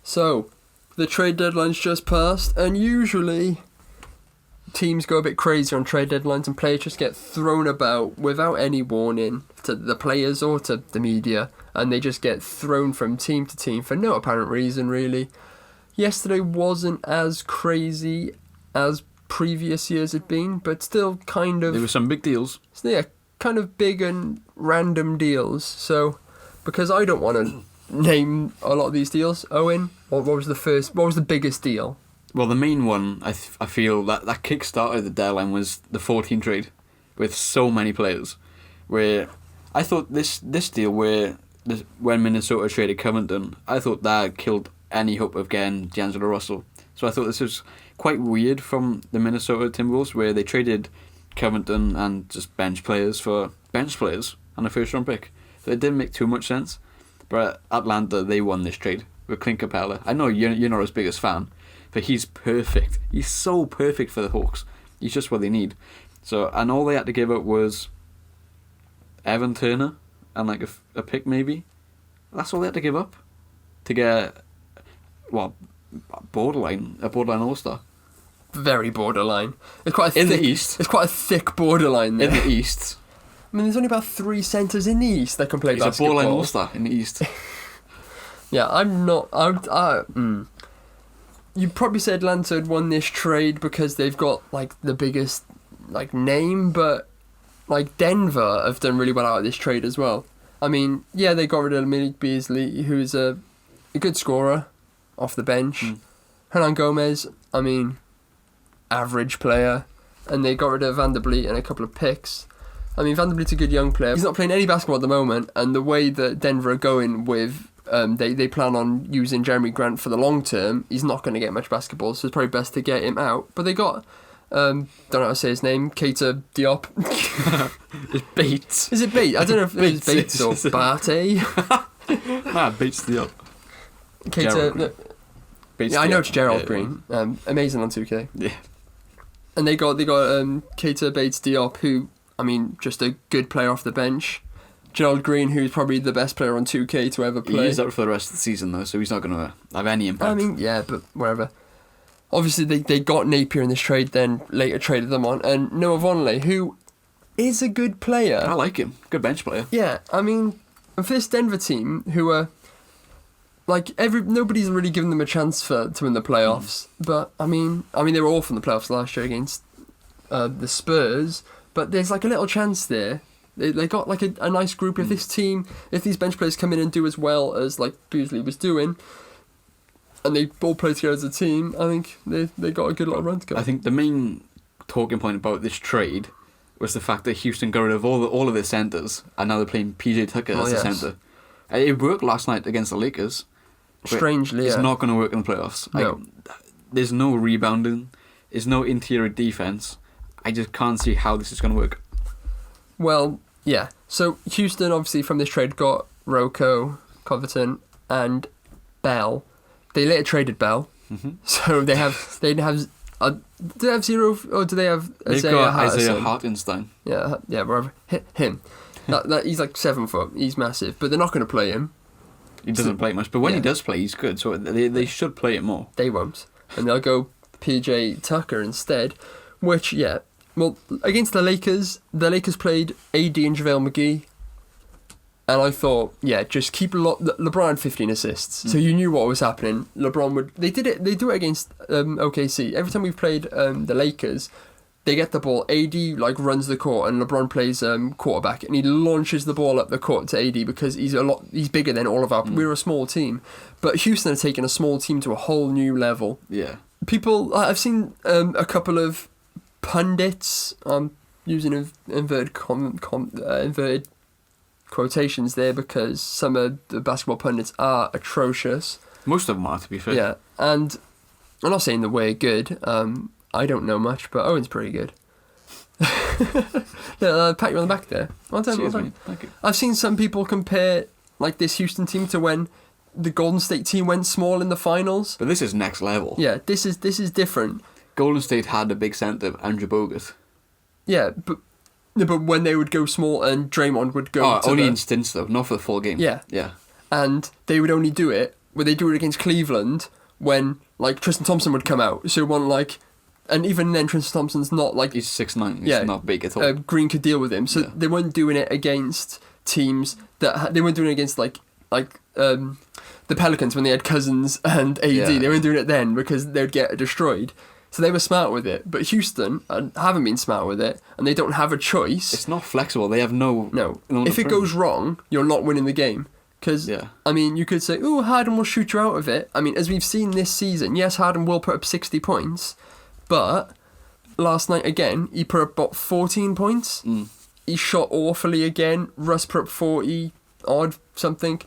So, the trade deadline's just passed, and usually teams go a bit crazy on trade deadlines and players just get thrown about without any warning to the players or to the media, and they just get thrown from team to team for no apparent reason, really. Yesterday wasn't as crazy as previous years had been, but still kind of... There were some big deals. Yeah, kind of big and random deals. So, because I don't want to name a lot of these deals, Owen, what was the biggest deal? Well, the main one, I feel, that kick-started the deadline was the 14 trade with so many players. Where I thought this deal when Minnesota traded Covington, I thought that killed any hope of getting D'Angelo Russell. So I thought this was quite weird from the Minnesota Timberwolves, where they traded Covington and just bench players for bench players and a first-round pick. So it didn't make too much sense. But Atlanta, they won this trade with Clint Capella. I know you're not his biggest fan, but he's perfect. He's so perfect for the Hawks. He's just what they need. So, and all they had to give up was Evan Turner and like a pick maybe. That's all they had to give up to get, well, a borderline All-Star. Very borderline. It's quite a in thick, the East. It's quite a thick borderline there. In the East. I mean, there's only about 3 centres in the East that can play basketball. He's a borderline All-Star in the East. Yeah, I'm not... You'd probably say Atlanta had won this trade because they've got, like, the biggest, like, name, but, like, Denver have done really well out of this trade as well. I mean, yeah, they got rid of Malik Beasley, who's a good scorer off the bench. Hernan Gomez, I mean, average player. And they got rid of Vanderbilt and a couple of picks. I mean, Vanderbilt's a good young player. He's not playing any basketball at the moment, and the way that Denver are going with... they plan on using Jeremy Grant for the long term. He's not going to get much basketball, so it's probably best to get him out. But they got, don't know how to say his name, Keita Diop. It's Bates. Is it Bates? I don't know if it's Bates or Bate. Bates Diop. Keita. Bates Yeah, I know Diop. it's Gerald Green. Amazing on 2K. Yeah. And they got Keita Bates Diop, who, I mean, just a good player off the bench. Gerald Green, who's probably the best player on 2K to ever play. He's out for the rest of the season, though, so he's not going to have any impact. I mean, yeah, but whatever. Obviously, they got Napier in this trade, then later traded them on. And Noah Vonleh, who is a good player. I like him. Good bench player. Yeah, I mean, for this Denver team, who are... Like, nobody's really given them a chance to win the playoffs. But, I mean, they were awful in the playoffs last year against the Spurs. But there's, like, a little chance there. They got like a nice group. If this team, if these bench players come in and do as well as like Beasley was doing, and they all play together as a team, I think they got a good little run to go. I think the main talking point about this trade was the fact that Houston got rid of all of their centers, and now they're playing PJ Tucker as the center. It worked last night against the Lakers. Strangely, it's not going to work in the playoffs. No. There's no rebounding. There's no interior defense. I just can't see how this is going to work. Well, yeah. So Houston, obviously, from this trade got Rocco, Covington, and Bell. They later traded Bell, so they have do they have zero, or do they have Isaiah Hartenstein? Yeah, wherever him. that he's like 7 foot. He's massive, but they're not going to play him. He doesn't play much, but when he does play, he's good. So they should play it more. They won't, and they'll go PJ Tucker instead. Which, yeah, well, against the Lakers played AD and JaVale McGee, and I thought, yeah, just keep LeBron had 15 assists, so you knew what was happening. LeBron would they do it against OKC. Every time we've played the Lakers, they get the ball, AD like runs the court, and LeBron plays quarterback, and he launches the ball up the court to AD because he's bigger than all of our. We're a small team, but Houston have taken a small team to a whole new level. Yeah, I've seen a couple of pundits, using inverted quotations there because some of the basketball pundits are atrocious. Most of them are, to be fair. Yeah, and I'm not saying that we're good. I don't know much, but Owen's pretty good. Yeah, pat you on the back there. Thank you. I've seen some people compare like this Houston team to when the Golden State team went small in the finals. But this is next level. Yeah, this is different. Golden State had a big centre, Andrew Bogut. Yeah, but when they would go small and Draymond would go only in stints though, not for the full game. Yeah. Yeah. And they would only do it where they do it against Cleveland when like Tristan Thompson would come out. So one like, and even then Tristan Thompson's not like He's 6'9". He's not big at all. Green could deal with him. So they weren't doing it against teams that they weren't doing it against like the Pelicans when they had Cousins and AD. Yeah. They weren't doing it then because they would get destroyed. So they were smart with it. But Houston haven't been smart with it, and they don't have a choice. It's not flexible. They have no. If it goes wrong, you're not winning the game. Because, I mean, you could say, oh, Harden will shoot you out of it. I mean, as we've seen this season, yes, Harden will put up 60 points, but last night, again, he put up about 14 points. He shot awfully again. Russ put up 40 odd something.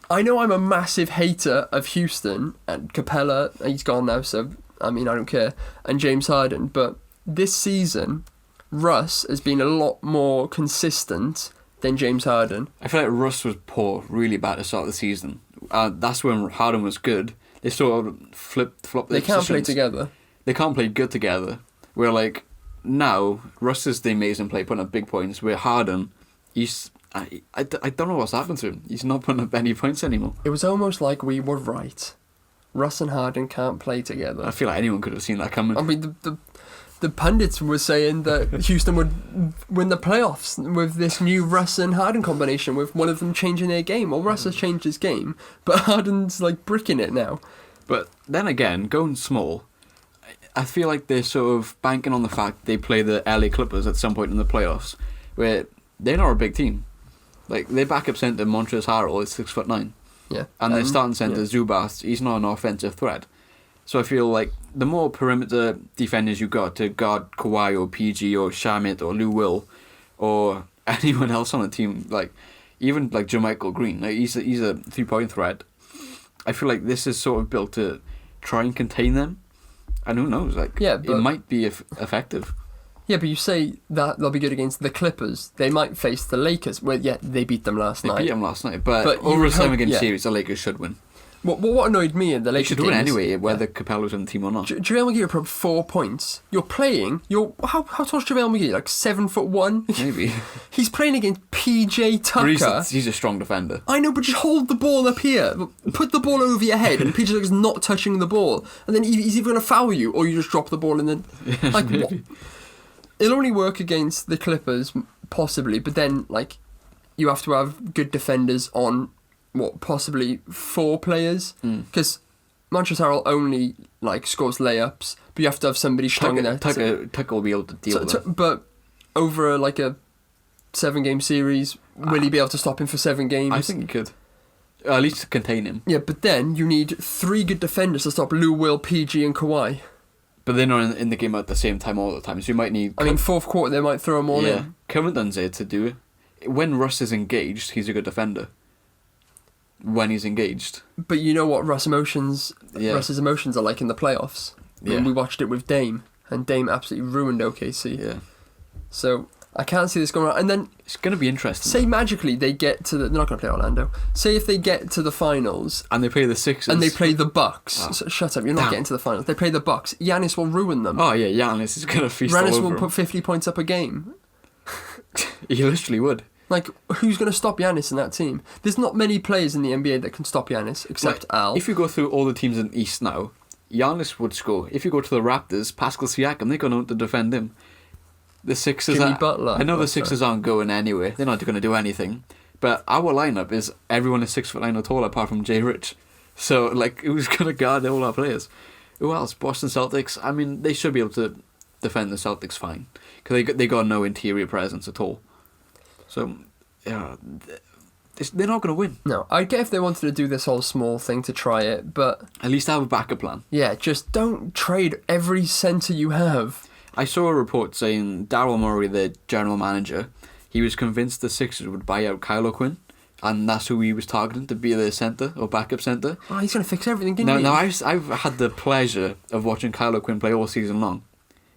I know I'm a massive hater of Houston, and Capella, he's gone now, so, I mean, I don't care, and James Harden, but this season, Russ has been a lot more consistent than James Harden. I feel like Russ was poor, really bad at the start of the season. That's when Harden was good. They sort of flop. They can't play together. They can't play good together. Where like now, Russ is the amazing player, putting up big points. Where Harden, I don't know what's happened to him. He's not putting up any points anymore. It was almost like we were right. Russ and Harden can't play together. I feel like anyone could have seen that coming. I mean, the pundits were saying that Houston would win the playoffs with this new Russ and Harden combination, with one of them changing their game. Well, Russ has changed his game, but Harden's like bricking it now. But then again, going small, I feel like they're sort of banking on the fact they play the LA Clippers at some point in the playoffs, where they're not a big team. Like, their backup centre, Montrezl Harrell, is 6'9". Yeah. And their starting centre, Zubac, he's not an offensive threat. So I feel like the more perimeter defenders you got to guard Kawhi or PG or Shamit or Lou Will or anyone else on the team, like even like JaMychal Green, like he's a 3-point threat. I feel like this is sort of built to try and contain them. And who knows, like it might be effective. Yeah, but you say that they'll be good against the Clippers. They might face the Lakers. Well, yeah, they beat them last night. They beat them last night, but over a 7-game series, the Lakers should win. What annoyed me in the Lakers should win anyway, whether Capella's on the team or not. JaVale McGee put up 4 points. You're playing. How tall's JaVale McGee? Like 7'1"? Maybe. He's playing against PJ Tucker. He's a strong defender. I know, but just hold the ball up here. Put the ball over your head, and PJ Tucker's not touching the ball. And then he's either going to foul you, or you just drop the ball and then like what? It'll only work against the Clippers, possibly, but then like you have to have good defenders on possibly 4 players, because Montrezl Harrell only like scores layups, but you have to have somebody strong in there. Tucker will be able to deal with it. But over like a 7-game series, will he be able to stop him for 7 games? I think he could. At least to contain him. Yeah, but then you need 3 good defenders to stop Lou Will, PG and Kawhi. But they're not in the game at the same time all the time, so you might need... I mean, fourth quarter, they might throw them all in. Covington's there to do it. When Russ is engaged, he's a good defender. When he's engaged. But you know what Russ's emotions are like in the playoffs. Yeah. And we watched it with Dame, and Dame absolutely ruined OKC. Yeah. So I can't see this going on. And then it's going to be interesting. Say magically they get to they're not going to play Orlando. Say if they get to the finals and they play the Sixers and they play the Bucks. Oh. So, shut up! You're not getting to the finals. They play the Bucks. Giannis will ruin them. Oh yeah, Giannis is going to feast all over Giannis will him. put 50 points up a game. He literally would. Like, who's going to stop Giannis in that team? There's not many players in the NBA that can stop Giannis, except Al. If you go through all the teams in the East now, Giannis would score. If you go to the Raptors, Pascal Siakam, they're going to defend him. The Sixers Jimmy Butler. I know the Sixers aren't going anywhere. They're not going to do anything. But our lineup is everyone is 6'9" or taller apart from Jay Rich. So, like, who's going to guard all our players? Who else? Boston Celtics. I mean, they should be able to defend the Celtics fine. Because they got no interior presence at all. So, yeah, they're not going to win. No, I get if they wanted to do this whole small thing to try it, but... At least have a backup plan. Yeah, just don't trade every centre you have. I saw a report saying Daryl Morey, the general manager, he was convinced the Sixers would buy out Kyle O'Quinn, and that's who he was targeting to be their centre or backup centre. Oh, he's going to fix everything, didn't he? No, I've had the pleasure of watching Kyle O'Quinn play all season long.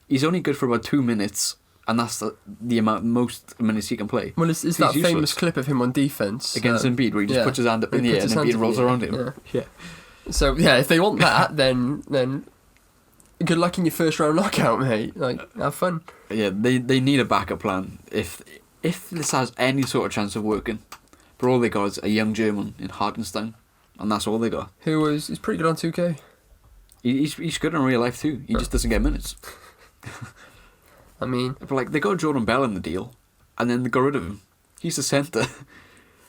He's only good for about 2 minutes, and that's the most minutes he can play. Well, it's that famous clip of him on defence. Against Embiid, where he just puts his hand up in the air and Embiid rolls around him. Yeah. So, yeah, if they want that, then good luck in your first round knockout, mate. Like, have fun. Yeah, they need a backup plan if this has any sort of chance of working. But all they got is a young German in Hartenstein. and that's all they got. He's pretty good on 2K. He's good in real life too. He just doesn't get minutes. I mean, But like they got Jordan Bell in the deal, and then they got rid of him. He's the centre,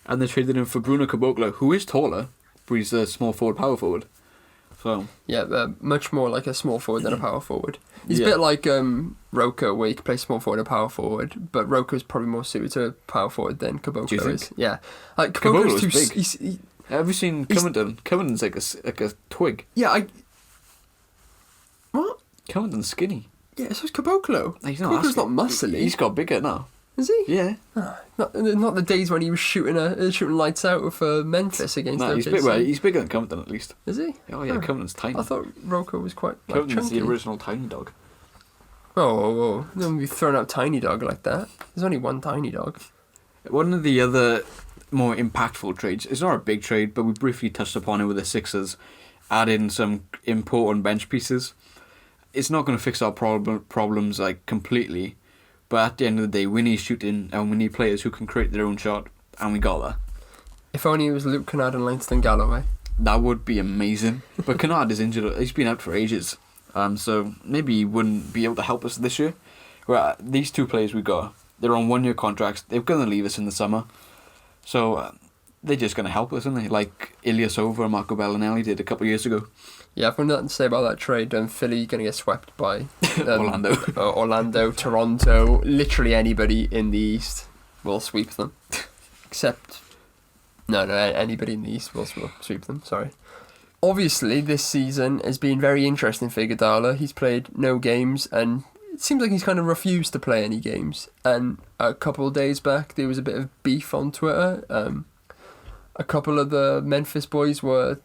and they traded him for Bruno Caboclo, who is taller, but he's a small forward, power forward. So yeah, much more like a small forward than a power forward. He's Yeah. a bit like Roca, where he can play small forward and power forward, but Roca's probably more suited to a power forward than Caboclo Do you think? is. Yeah, like Caboclo's Caboclo's too. big. Have you seen Covington? Covington's like a twig. Yeah, what? Covington's skinny. Yeah, so is Caboclo. He's Caboclo's not muscly. He's got bigger now. Is he? Yeah. Not the days when he was shooting lights out for Memphis against. No, OKC. he's bigger than Covington at least. Is he? Oh yeah, Covington's tiny. I thought Roca was quite like, Covington's chunky. the original tiny dog. Oh, don't be throwing out tiny dog like that. There's only one tiny dog. One of the other more impactful trades, it's not a big trade, but we briefly touched upon it with the Sixers, adding some important bench pieces. It's not going to fix our problems like completely, but at the end of the day, we need shooting and we need players who can create their own shot, and we got that. If only it was Luke Kennard and Langston Galloway. That would be amazing. But Kennard is injured. He's been out for ages. So maybe he wouldn't be able to help us this year. Well, these two players we got, they're on 1 year contracts. They're going to leave us in the summer. So they're just going to help us, aren't they? Like Ilyasova and Marco Bellinelli did a couple of years ago. Yeah, I've got nothing to say about that trade. Philly going to get swept by Orlando. Orlando, Toronto, literally anybody in the East will sweep them. Except, no, anybody in the East will sweep them, sorry. Obviously, this season has been very interesting for Iguodala. He's played no games, and it seems like he's kind of refused to play any games. And a couple of days back, there was a bit of beef on Twitter. A couple of the Memphis boys were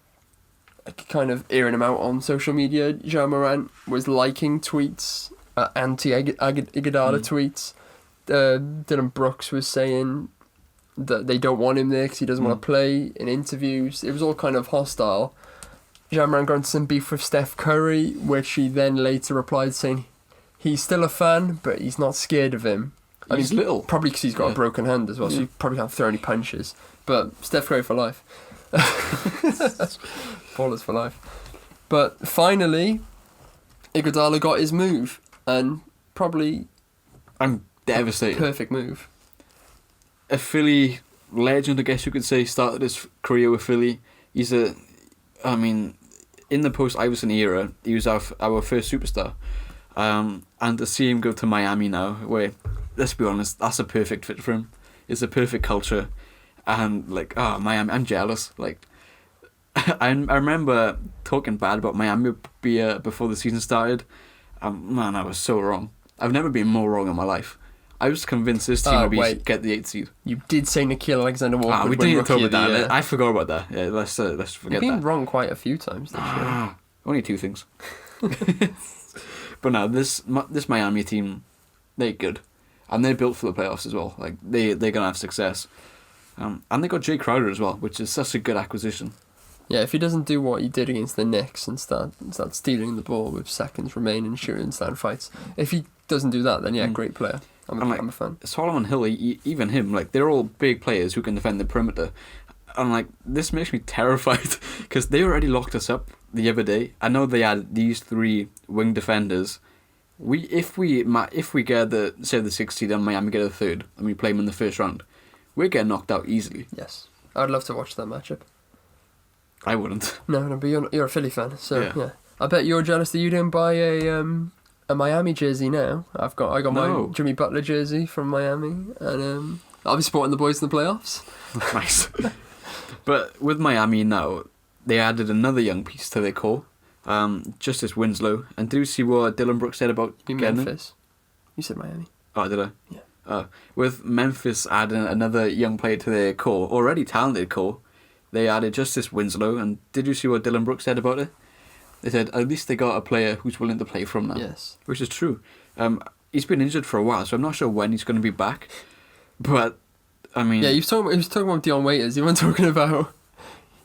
kind of airing him out on social media. Ja Morant was liking tweets, anti-Iguodala tweets. Dylan Brooks was saying that they don't want him there because he doesn't want to play in interviews. It was all kind of hostile. Ja Morant got into some beef with Steph Curry, which he then later replied saying he's still a fan, but he's not scared of him. He's little. Probably because he's got a broken hand as well, so he probably can't throw any punches. But Steph Curry for life. Ballers for life. But finally, Iguodala got his move, and probably I'm devastated. perfect move. A Philly legend, I guess you could say, started his career with Philly. He's in the post-Iverson era, he was our first superstar. And to see him go to Miami now, where, let's be honest, that's a perfect fit for him. It's a perfect culture. And, Miami, I'm jealous. I remember talking bad about Miami before the season started. Man, I was so wrong. I've never been more wrong in my life. I was convinced this team would get the 8th seed. You did say Nickeil Alexander-Walker. We didn't talk about that. I forgot about that. Yeah, let's forget that. You've been wrong quite a few times this year. Only 2 things. But no, this Miami team, they're good, and they're built for the playoffs as well. They're gonna have success, and they got Jay Crowder as well, which is such a good acquisition. Yeah, if he doesn't do what he did against the Knicks and start stealing the ball with seconds remaining and shooting stand fights, if he doesn't do that, then great player. I'm a fan. Solomon Hill, even him, they're all big players who can defend the perimeter. And this makes me terrified because they already locked us up the other day. I know they had these 3 wing defenders. If we get the 6th seed and Miami get a 3rd and we play them in the first round, we're getting knocked out easily. Yes, I'd love to watch that matchup. I wouldn't. No, but you're a Philly fan, so yeah. I bet you're jealous that you didn't buy a Miami jersey now. I got my Jimmy Butler jersey from Miami, and I'll be supporting the boys in the playoffs. Nice. But with Miami now, they added another young piece to their core, Justice Winslow. And did you see what Dylan Brooks said about Memphis? You said Miami. Oh, did I? Yeah. With Memphis adding another young player to their core, already talented core, they added Justice Winslow. And did you see what Dylan Brooks said about it? They said, at least they got a player who's willing to play from now. Yes. Which is true. He's been injured for a while, so I'm not sure when he's going to be back. But, I mean... Yeah, he was talking about Dion Waiters. He wasn't talking about...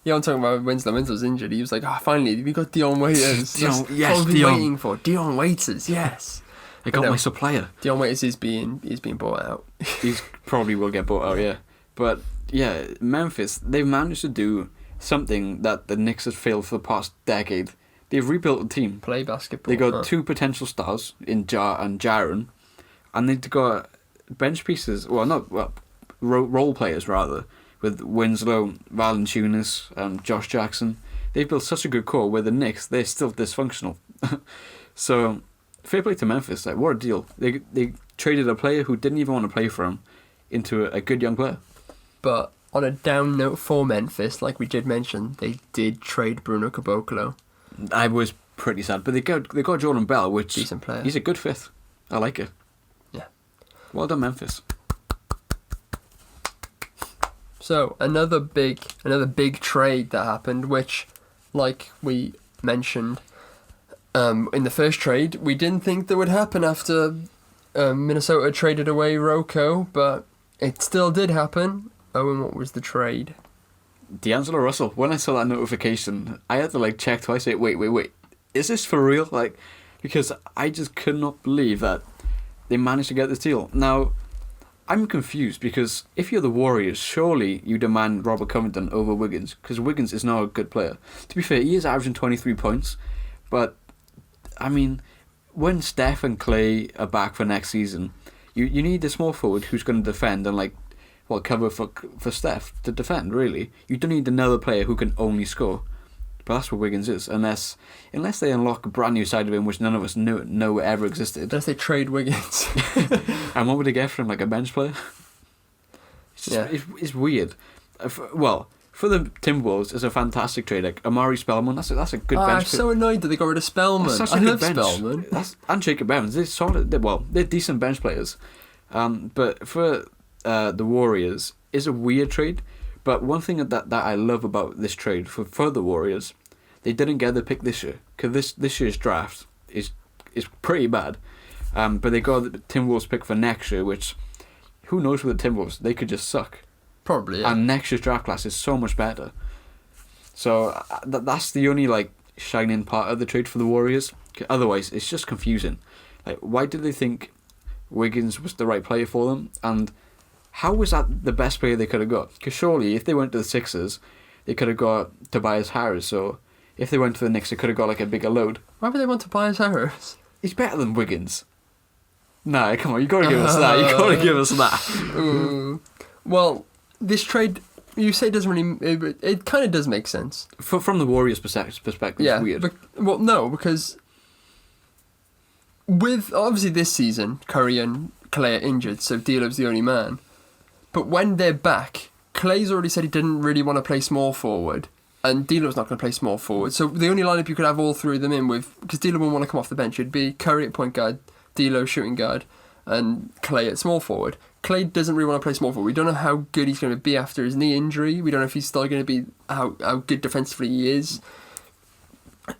Yeah, I'm talking about Winslow. Winslow's injured. He was like, finally, we got Dion Waiters. Dion. I've been waiting for. Dion Waiters, yes. I got my supplier. Dion Waiters is being bought out. He's probably will get bought out, yeah. But, yeah, Memphis, they've managed to do something that the Knicks have failed for the past decade. They've rebuilt the team. Play basketball. They got two potential stars in Jar and Jaren, and they've got bench pieces. Role players rather, with Winslow, Valanciunas, and Josh Jackson. They've built such a good core. Where the Knicks, they're still dysfunctional. So, fair play to Memphis. Like, what a deal! They traded a player who didn't even want to play for them into a good young player. But on a down note for Memphis, like we did mention, they did trade Bruno Caboclo. I was pretty sad, but they got Jordan Bell, which Decent player. He's a good fifth. I like it. Yeah. Well done, Memphis. So another big trade that happened, which, like we mentioned, in the first trade, we didn't think that would happen after Minnesota traded away Rocco, but it still did happen. Owen, what was the trade? D'Angelo Russell. When I saw that notification, I had to check twice. Wait. Is this for real? Because I just could not believe that they managed to get this deal. Now, I'm confused because if you're the Warriors, surely you demand Robert Covington over Wiggins, because Wiggins is not a good player. To be fair, he is averaging 23 points, but I mean, when Steph and Clay are back for next season, you need a small forward who's going to defend and cover for Steph to defend. Really, you don't need another player who can only score. But that's what Wiggins is, unless they unlock a brand new side of him which none of us know ever existed. Unless they trade Wiggins. And what would they get for him, a bench player? It's weird. For the Timberwolves, it's a fantastic trade. Amari Spellman, that's a good bench. I'm so annoyed that they got rid of Spellman. I love Spellman. And Jacob Evans, they're solid. They're decent bench players. But for the Warriors, it's a weird trade. But one thing that I love about this trade for the Warriors, they didn't get the pick this year, because this year's draft is pretty bad. But they got the Timberwolves pick for next year, which, who knows with the Timberwolves, they could just suck. Probably, yeah. And next year's draft class is so much better. So that's the only shining part of the trade for the Warriors. Otherwise, it's just confusing. Why did they think Wiggins was the right player for them? And how was that the best player they could have got? Because surely, if they went to the Sixers, they could have got Tobias Harris. So if they went to the Knicks, they could have got a bigger load. Why would they want Tobias Harris? He's better than Wiggins. Nah, come on, you got to give us that. You got to give us that. Ooh. Well, this trade, you say, doesn't really. It kind of does make sense. From the Warriors' perspective, yeah, it's weird. No, because with obviously this season, Curry and Clay are injured, so D'Lo's the only man. But when they're back, Clay's already said he didn't really want to play small forward, and D'Lo's not going to play small forward. So the only lineup you could have all three of them in with, because D'Lo wouldn't want to come off the bench, it'd be Curry at point guard, D'Lo shooting guard, and Clay at small forward. Clay doesn't really want to play small forward. We don't know how good he's going to be after his knee injury. We don't know if he's still going to be how good defensively he is.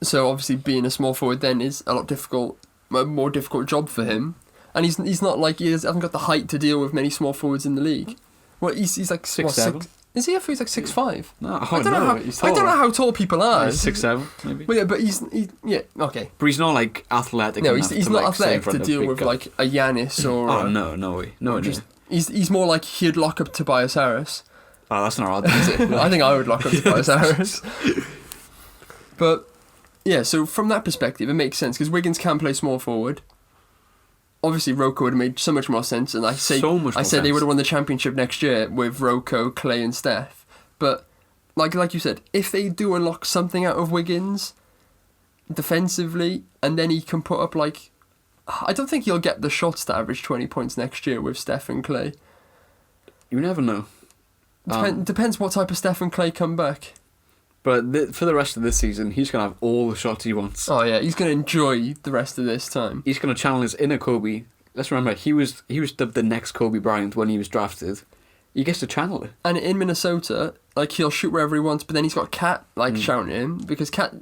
So obviously being a small forward then is a more difficult job for him. And he's not he hasn't got the height to deal with many small forwards in the league. Well, he's like 6'7". Is he? I thought he's 6'5". No, I don't know how tall people are. 6'7", maybe. Well, yeah, but he's okay. But he's not athletic. No, enough he's to, not athletic to of deal with guy. a Giannis or. Oh no way, no way. He's more like he'd lock up Tobias Harris. Oh, that's not hard, is it? I think I would lock up Tobias Harris. But yeah, so from that perspective, it makes sense because Wiggins can play small forward. Obviously, Rocco would have made so much more sense, and I said they would have won the championship next year with Rocco, Clay, and Steph. But like you said, if they do unlock something out of Wiggins defensively, and then he can put up I don't think he'll get the shots to average 20 points next year with Steph and Clay. You never know. Depends what type of Steph and Clay come back. But for the rest of this season, he's going to have all the shots he wants. Oh yeah, he's going to enjoy the rest of this time. He's going to channel his inner Kobe. Let's remember, he was dubbed the next Kobe Bryant when he was drafted. He gets to channel it. And in Minnesota, he'll shoot wherever he wants, but then he's got Cat shouting at him because Cat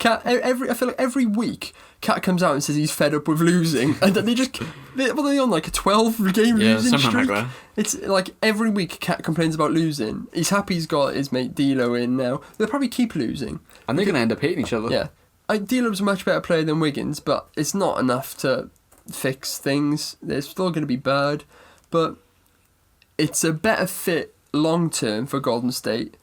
I feel like every week Cat comes out and says he's fed up with losing, and then they're on a 12-game losing streak. Like that. It's every week Cat complains about losing. He's happy he's got his mate D'Lo in now. They'll probably keep losing, and they're going to end up hating each other. Yeah, D'Lo's a much better player than Wiggins, but it's not enough to fix things. They're still going to be bad, but it's a better fit long term for Golden State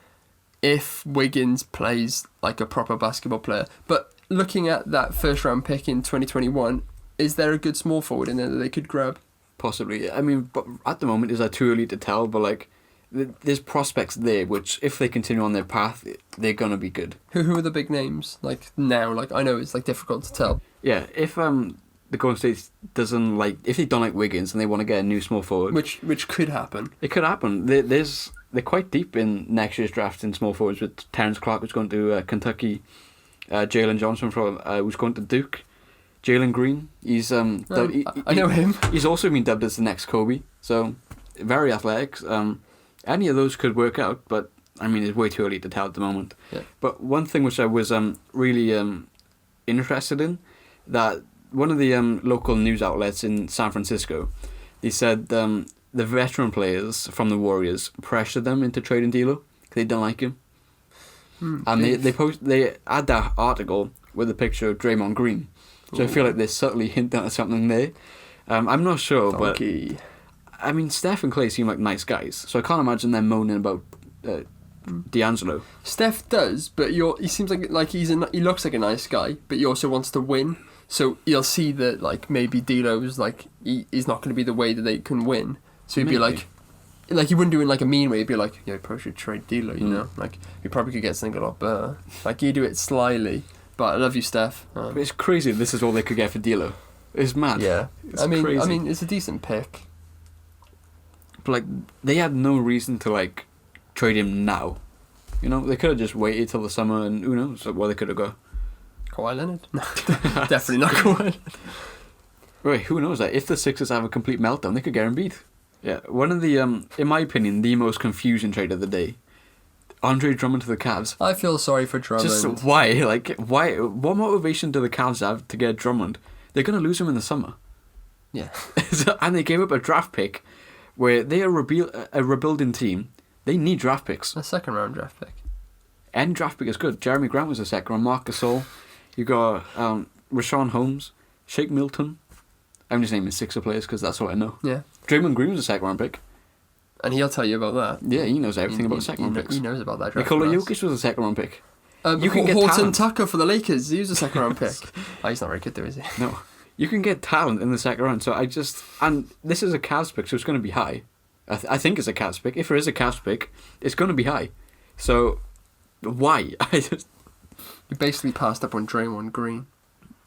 if Wiggins plays like a proper basketball player. But looking at that first round pick in 2021, is there a good small forward in there that they could grab? Possibly. I mean, but at the moment, is that too early to tell? But like, there's prospects there which, if they continue on their path, they're gonna be good. Who are the big names like now? Like I know it's like difficult to tell. Yeah, if the Golden State doesn't like, if they don't like Wiggins and they want to get a new small forward, Which could happen. it could happen. They're quite deep in next year's draft in small forwards with Terrence Clark, who's going to Kentucky, Jalen Johnson from who's going to Duke, Jalen Green. He's I know him. He's also been dubbed as the next Kobe, so very athletic. Any of those could work out, but I mean, it's way too early to tell at the moment. Yeah. But one thing which I was really interested in, that one of the local news outlets in San Francisco, they said the veteran players from the Warriors pressured them into trading D'Lo because they don't like him. And they add that article with a picture of Draymond Green. So I feel like they're subtly hinting at something there. I'm not sure, Funky. but I mean, Steph and Clay seem like nice guys, so I can't imagine them moaning about D'Angelo. Steph does, but he seems like he looks like a nice guy, but he also wants to win. So you'll see that like maybe D'Lo's like he's not going to be the way that they can win. So he'd be like he wouldn't do it in like a mean way. He'd be like, yeah, probably should trade D'Lo, you know, like we probably could get something a lot better. Like you do it slyly. But I love you, Steph. But it's crazy. This is all they could get for D'Lo. It's mad. Yeah, It's crazy. I mean, it's a decent pick. But like, they had no reason to like trade him now. You know, they could have just waited till the summer, and who knows where they could have got. Kawhi Leonard? No, definitely not Kawhi Leonard. Right, who knows? Like, if the Sixers have a complete meltdown, they could get Embiid. Yeah, one of the, in my opinion, the most confusing trade of the day. Andre Drummond to the Cavs. I feel sorry for Drummond. Just why? Like, why? What motivation do the Cavs have to get Drummond? They're going to lose him in the summer. Yeah. And they gave up a draft pick where they are a rebuilding team. They need draft picks. A second round draft pick. Any draft pick is good. Jeremy Grant was a second round. Marc Gasol. You got Rashawn Holmes. Shake Milton. I'm just naming Sixer players because that's all I know. Yeah. Draymond Green was a second round pick. And he'll tell you about that. Yeah, he knows everything about second round picks. He knows about that draft. Nikola Jokic was a second round pick. You can get Horton Tucker for the Lakers. He was a second round pick. Oh, he's not very good though, is he? No. You can get talent in the second round. So and this is a Cavs pick, so it's going to be high. I think it's a Cavs pick. If there is a Cavs pick, it's going to be high. So, why? You basically passed up on Draymond Green.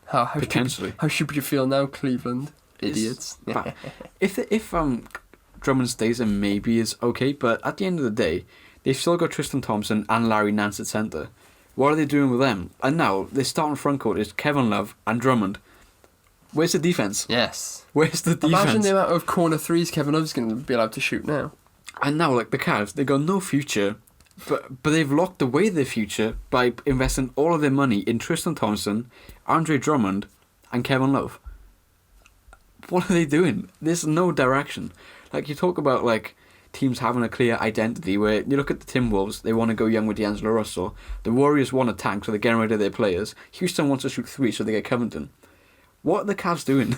How Potentially. How stupid you feel now, Cleveland? Idiots. If Drummond stays, then maybe is okay. But at the end of the day, they've still got Tristan Thompson and Larry Nance at centre. What are they doing with them? And now their starting front court is Kevin Love and Drummond. Where's the defense? Yes. Where's the defense? Imagine the amount of corner threes Kevin Love's going to be allowed to shoot now. And now, like the Cavs, they got no future, but they've locked away their future by investing all of their money in Tristan Thompson, Andre Drummond, and Kevin Love. What are they doing? There's no direction. Like, you talk about like teams having a clear identity. Where you look at the Timberwolves, they want to go young with D'Angelo Russell. The Warriors want a tank, so they're getting rid of their players. Houston wants to shoot three, so they get Covington. What are the Cavs doing?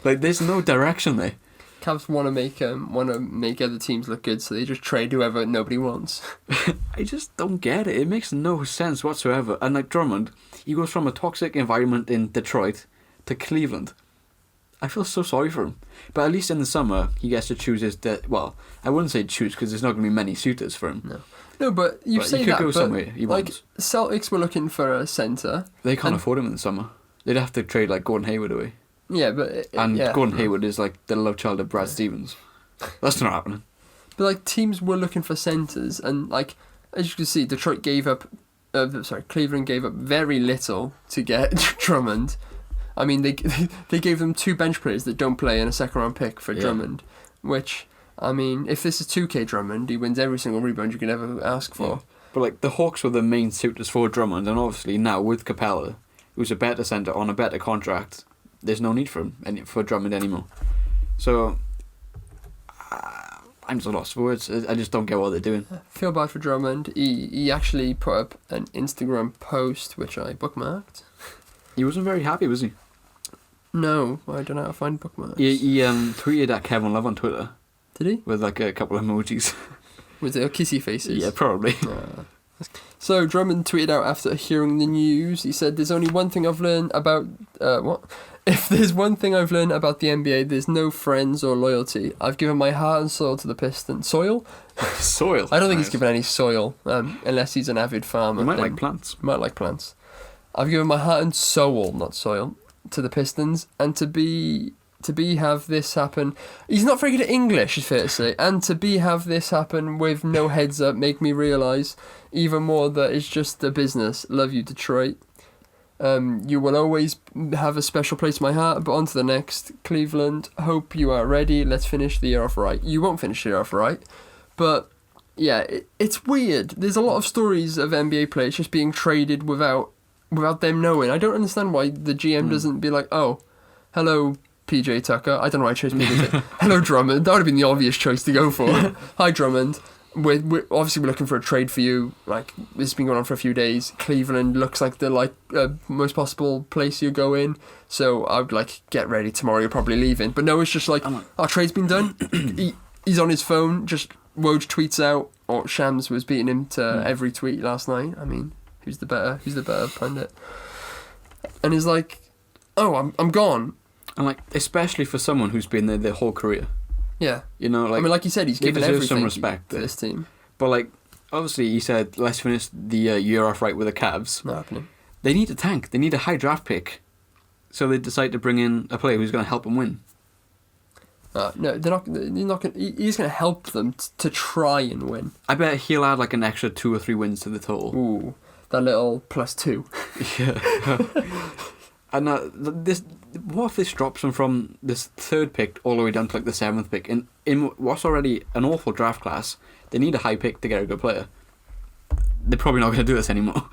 Like, there's no direction there. Cavs want to make other teams look good, so they just trade whoever nobody wants. I just don't get it. It makes no sense whatsoever. And like Drummond, he goes from a toxic environment in Detroit to Cleveland. I feel so sorry for him. But at least in the summer, he gets to choose his... well, I wouldn't say choose, because there's not going to be many suitors for him. No, but you say he could that, go but somewhere he like, wants. Celtics were looking for a centre. They can't afford him in the summer. They'd have to trade like Gordon Hayward away. Yeah, but... Gordon Hayward is like the love child of Brad Stevens. That's not happening. But like, teams were looking for centres, and like, as you can see, Cleveland gave up very little to get Drummond. I mean, they gave them 2 bench players that don't play and a second round pick for Drummond, which, I mean, if this is 2K Drummond, he wins every single rebound you can ever ask for. Yeah. But like, the Hawks were the main suitors for Drummond, and obviously now with Capella, who's a better centre on a better contract, there's no need for him for Drummond anymore. So I'm just lost for words. I just don't get what they're doing. I feel bad for Drummond. He actually put up an Instagram post which I bookmarked. He wasn't very happy, was he? No, I don't know how to find bookmarks. He tweeted at Kevin Love on Twitter. Did he? With like a couple of emojis. Was it kissy faces? Yeah, probably. So Drummond tweeted out after hearing the news. He said, "There's only one thing I've learned about what? If there's one thing I've learned about the NBA, there's no friends or loyalty. I've given my heart and soul to the Pistons. Soil? Soil. I don't think he's given any soil, unless he's an avid farmer. He might like plants. Might like plants. I've given my heart and soul, not soil, to the Pistons, and to have this happen. He's not very good at English, it's fair to say. And to have this happen with no heads up make me realise even more that it's just a business. Love you, Detroit. You will always have a special place in my heart, but on to the next. Cleveland, hope you are ready. Let's finish the year off right. You won't finish the year off right, but yeah, it's weird. There's a lot of stories of NBA players just being traded without them knowing. I don't understand why the GM doesn't be like, oh, hello, PJ Tucker. I don't know why I chose PJ. Hello, Drummond. That would have been the obvious choice to go for. Hi, Drummond. We're looking for a trade for you. Like, this has been going on for a few days. Cleveland looks like the most possible place you go in. So I would get ready tomorrow. You're probably leaving. But no, it's just our trade's been done. He's on his phone. Just Woj tweets out. Or Shams was beating him to every tweet last night. I mean, who's the better pundit? And he's like, oh, I'm gone. And especially for someone who's been there their whole career. Yeah. You know, like you said, he's given everything some respect to this team. But obviously he said, let's finish the year off right with the Cavs. Not happening. They need a tank. They need a high draft pick. So they decide to bring in a player who's going to help them win. No, they're not going. He's going to help them to try and win. I bet he'll add an extra 2 or 3 wins to the total. Ooh, that little +2. Yeah. And what if this drops them from this 3rd pick all the way down to the 7th pick? In what's already an awful draft class, they need a high pick to get a good player. They're probably not going to do this anymore.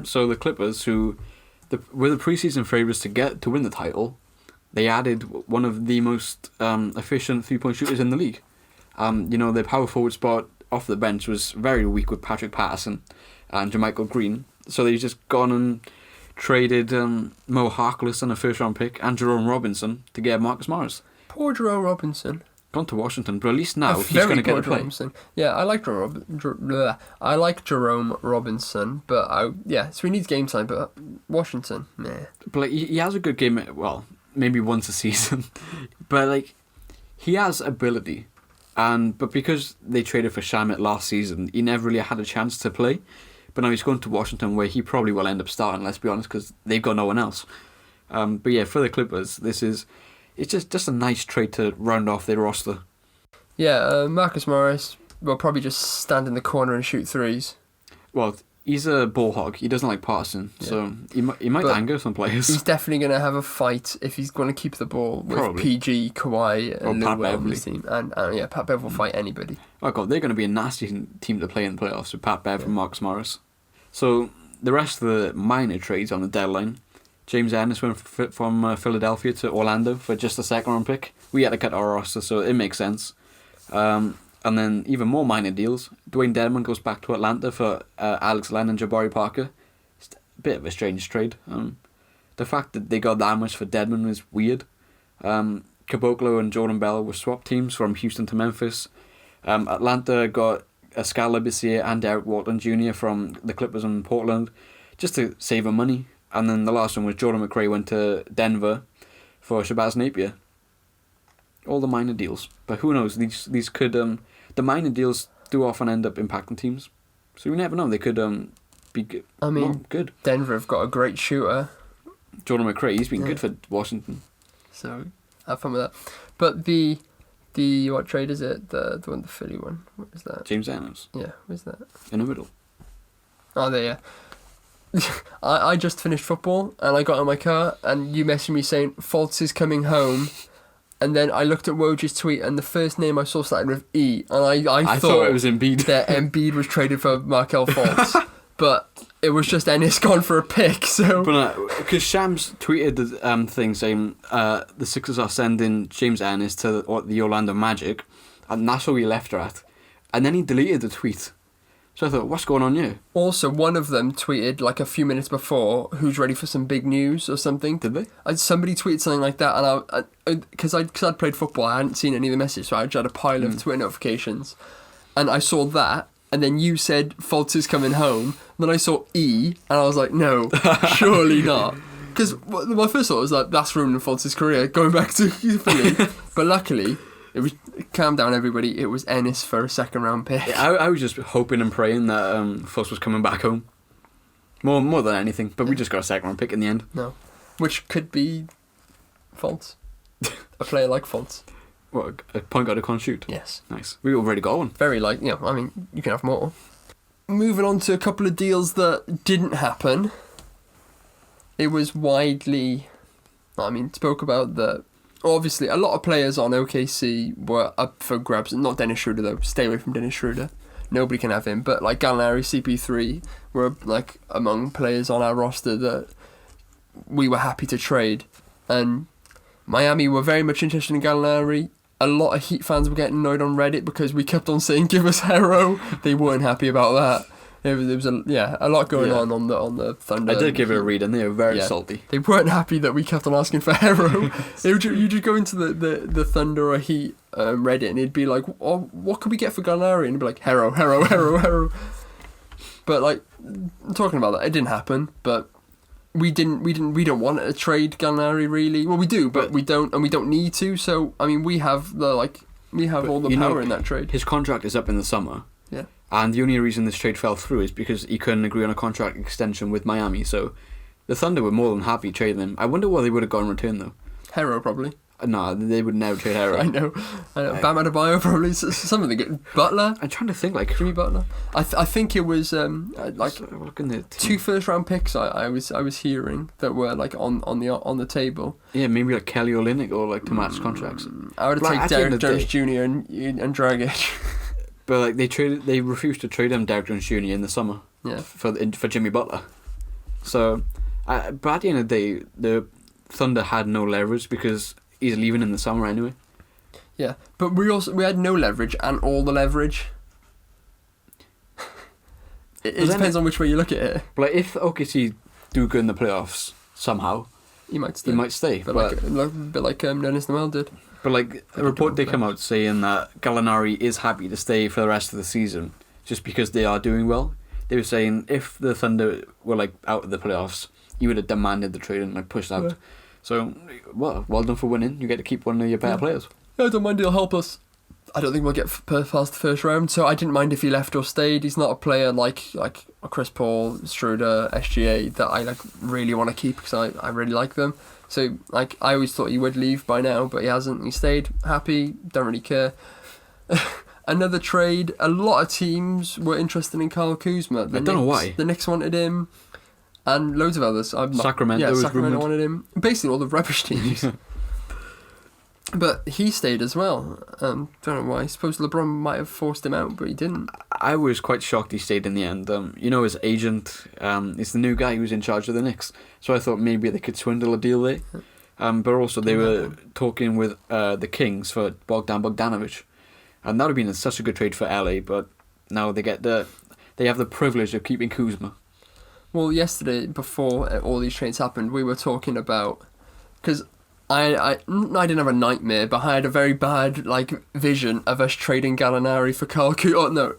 So the Clippers, who were the preseason favourites to win the title, they added one of the most efficient 3-point shooters in the league. Their power forward spot off the bench was very weak with Patrick Patterson and JaMychal Green. So they just gone and traded Mo Harkless and a 1st-round pick and Jerome Robinson to get Marcus Morris. Poor Jerome Robinson. Gone to Washington, but at least now he's going to get a play. Robinson. Yeah, I like Jerome Robinson, but so he needs game time. But Washington, meh. But he has a good game. Well, maybe once a season, but he has ability, but because they traded for Shamet last season, he never really had a chance to play. But now he's going to Washington, where he probably will end up starting, let's be honest, because they've got no one else. But yeah, for the Clippers, it's just a nice trade to round off their roster. Yeah, Marcus Morris will probably just stand in the corner and shoot threes. Well, he's a ball hog. He doesn't like passing, so he might anger some players. He's definitely going to have a fight if he's going to keep the ball with Probably. PG, Kawhi, and Pat Beverly. Team. And Pat Bev will fight anybody. Oh god, they're going to be a nasty team to play in the playoffs with Pat Bev and Marcus Morris. So the rest of the minor trades on the deadline, James Ennis went from Philadelphia to Orlando for just a 2nd-round pick. We had to cut our roster, so it makes sense. And then even more minor deals. Dwayne Dedmon goes back to Atlanta for Alex Len and Jabari Parker. It's a bit of a strange trade. The fact that they got that much for Dedmon is weird. Caboclo and Jordan Bell were swap teams from Houston to Memphis. Atlanta got Skal Labissiere and Derek Walton Jr. from the Clippers and Portland, just to save them money. And then the last one was Jordan McRae went to Denver for Shabazz Napier. All the minor deals, but who knows? These could the minor deals do often end up impacting teams, so you never know. They could be good. I mean, good. Denver have got a great shooter, Jordan McRae. He's been good for Washington, so have fun with that. But the what trade is it? The Philly one. What is that? James Ennis. Yeah, where's that? In the middle. Oh, there. Yeah. I just finished football and I got in my car and you messaged me saying Fultz is coming home, and then I looked at Woj's tweet and the first name I saw started with E, and I thought it was Embiid. That Embiid was traded for Markelle Fultz, but it was just Ennis gone for a pick. So, but because Shams tweeted the thing saying the Sixers are sending James Ennis to the Orlando Magic, and that's where we left her at, and then he deleted the tweet. So I thought, what's going on here? Also, one of them tweeted a few minutes before, "Who's ready for some big news?" or something. Did they? Somebody tweeted something like that, and because I'd played football, I hadn't seen any of the messages, so I just had a pile of Twitter notifications, and I saw that, and then you said Fultz is coming home. Then I saw E, and I was like, no, surely not. Because my first thought was like, that's ruining Fultz's career, going back to Philly. But luckily, it was calm down, everybody. It was Ennis for a second round pick. Yeah, I was just hoping and praying that Fultz was coming back home. More than anything, but we just got a second round pick in the end. No, which could be Fultz, a player like Fultz. What, a point guard who can't shoot? Yes. Nice. We already got one. Very I mean, you can have more. Moving on to a couple of deals that didn't happen. It was widely, spoke about that. Obviously, a lot of players on OKC were up for grabs. Not Dennis Schroeder, though. Stay away from Dennis Schroeder. Nobody can have him. But, like, Gallinari, CP3 were, like, among players on our roster that we were happy to trade. And Miami were very much interested in Gallinari. A lot of Heat fans were getting annoyed on Reddit because we kept on saying, give us Hero. They weren't happy about that. There was a lot going on the Thunder. I did give it a read, and they were very salty. They weren't happy that we kept on asking for Hero. You just go into the Thunder or Heat Reddit, and it'd be like, oh, what could we get for Gallinari? And it'd be like, Hero. But like, talking about that, it didn't happen. But we don't want to trade Gallinari really. Well, we do, but we don't, and we don't need to. So I mean, we have all the power in that trade. His contract is up in the summer. Yeah. And the only reason this trade fell through is because he couldn't agree on a contract extension with Miami. So the Thunder were more than happy trading him. I wonder what they would have got in return, though. Hero, probably. No, they would never trade Hero. I know. Bam Adebayo, probably. Something good. Butler? I'm trying to think, like... Jimmy Butler? I think it was, like, 2 first-round picks I was hearing that were, like, on the table. Yeah, maybe, like, Kelly Olynyk or, like, Tomas contracts. I would have taken Derek Jones Jr. and Dragic. But like they refused to trade him Derek Jones Jr. in the summer. Yeah. For Jimmy Butler. So, but at the end of the day, the Thunder had no leverage because he's leaving in the summer anyway. Yeah, but we had no leverage and all the leverage. it depends on which way you look at it. But like, if OKC do good in the playoffs somehow, he might stay. But a bit like Dennis Noel did. But like a report did come out saying that Gallinari is happy to stay for the rest of the season just because they are doing well. They were saying if the Thunder were like out of the playoffs, he would have demanded the trade and like pushed out. Yeah. So, well done for winning. You get to keep one of your better players. I don't mind. He'll help us. I don't think we'll get past the first round, so I didn't mind if he left or stayed. He's not a player like Chris Paul, Schroeder, SGA that I like really want to keep because I really like them. So, like, I always thought he would leave by now, but he hasn't. He stayed. Happy. Don't really care. Another trade. A lot of teams were interested in Kyle Kuzma. I don't know why. The Knicks wanted him, and loads of others. Sacramento wanted him. Basically, all the rubbish teams. But he stayed as well. Don't know why. I suppose LeBron might have forced him out, but he didn't. I was quite shocked he stayed in the end. His agent is the new guy who's in charge of the Knicks. So I thought maybe they could swindle a deal there. But also they were talking with the Kings for Bogdan Bogdanovic. And that would have been such a good trade for LA, but now they have the privilege of keeping Kuzma. Well, yesterday, before all these trades happened, we were talking about... Because... I didn't have a nightmare, but I had a very bad vision of us trading Gallinari for Kyle Kuzma.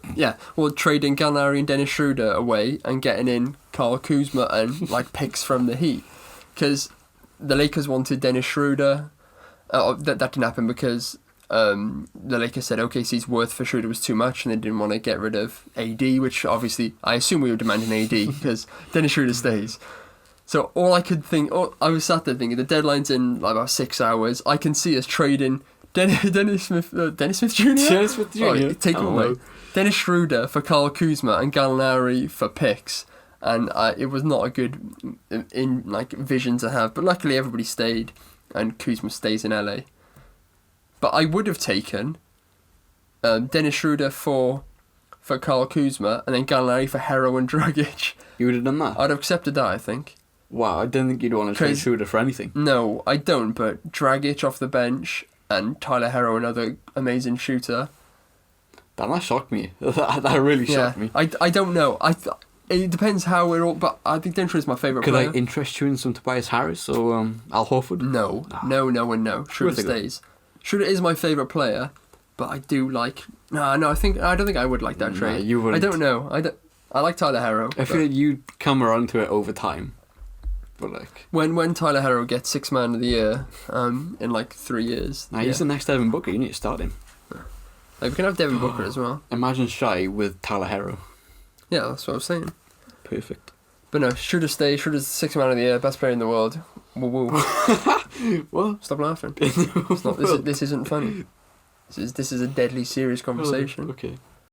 Trading Gallinari and Dennis Schroeder away and getting in Kyle Kuzma and picks from the Heat, because the Lakers wanted Dennis Schroeder. That didn't happen because the Lakers said OKC's worth for Schroeder was too much and they didn't want to get rid of AD, which obviously I assume we were demanding AD because Dennis Schroeder stays. So all I could think, I was sat there thinking, the deadline's in about 6 hours. I can see us trading Dennis Smith Jr. Dennis Smith Jr. Take him away. Dennis Schroeder for Kyle Kuzma and Gallinari for picks, and it was not a good vision to have. But luckily everybody stayed, and Kuzma stays in LA. But I would have taken Dennis Schroeder for Kyle Kuzma and then Gallinari for Hero and Dragic. You would have done that? I'd have accepted that, I think. Wow, I didn't think you'd want to trade Schroeder for anything. No, I don't, but Dragic off the bench and Tyler Hero, another amazing shooter. That shocked me. That really shocked me. I don't know. It depends how we're all... But I think Denver is my favourite player. player. Could I interest you in some Tobias Harris or Al Horford? No. Schroeder stays. Schroeder is my favourite player, but I do like. No, I don't think I would like that No, trade. you wouldn't. I don't know. I like Tyler Herro. I feel like you'd come around to it over time. But like, when Tyler Herro gets Sixth Man of the Year, in like 3 years. nah, he's the next Devin Booker. You need to start him. Like, we can have Devin Booker as well. Imagine Shai with Tyler Herro. Yeah, that's what I was saying. Perfect. But no, Schroeder's Sixth Man of the Year, best player in the world. Woo woo. What? Stop laughing. It's not, this isn't funny. This is a deadly serious conversation. Oh, okay.